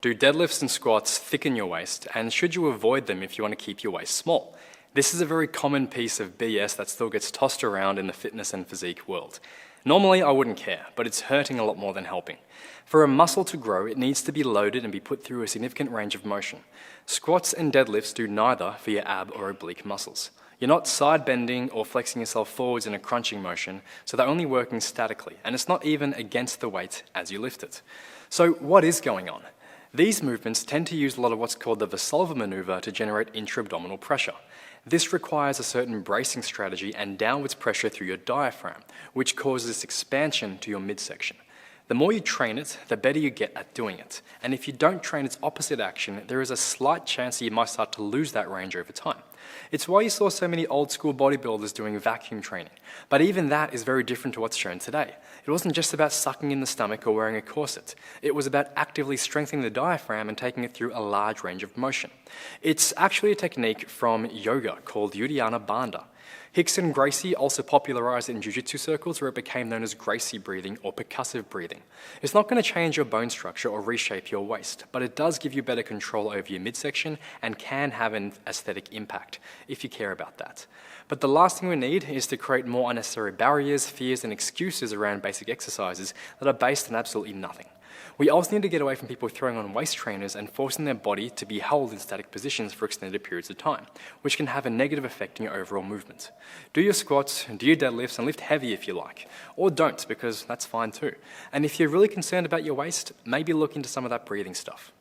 Do deadlifts and squats thicken your waist, and should you avoid them if you want to keep your waist small? This is a very common piece of BS that still gets tossed around in the fitness and physique world. Normally I wouldn't care, but it's hurting a lot more than helping. For a muscle to grow, it needs to be loaded and be put through a significant range of motion. Squats and deadlifts do neither for your ab or oblique muscles. You're not side bending or flexing yourself forwards in a crunching motion, so they're only working statically, and it's not even against the weight as you lift it. So what is going on? These movements tend to use a lot of what's called the Valsalva maneuver to generate intra-abdominal pressure. This requires a certain bracing strategy and downwards pressure through your diaphragm, which causes expansion to your midsection. The more you train it, the better you get at doing it. And if you don't train its opposite action, there is a slight chance that you might start to lose that range over time. It's why you saw so many old school bodybuilders doing vacuum training. But even that is very different to what's shown today. It wasn't just about sucking in the stomach or wearing a corset. It was about actively strengthening the diaphragm and taking it through a large range of motion. It's actually a technique from yoga called Uddiyana Bandha. Hicks and Gracie also popularized it in jiu-jitsu circles, where it became known as Gracie breathing or percussive breathing. It's not going to change your bone structure or reshape your waist, but it does give you better control over your midsection and can have an aesthetic impact if you care about that. But the last thing we need is to create more unnecessary barriers, fears, and excuses around basic exercises that are based on absolutely nothing. We also need to get away from people throwing on waist trainers and forcing their body to be held in static positions for extended periods of time, which can have a negative effect on your overall movement. Do your squats, do your deadlifts, and lift heavy if you like. Or don't, because that's fine too. And if you're really concerned about your waist, maybe look into some of that breathing stuff.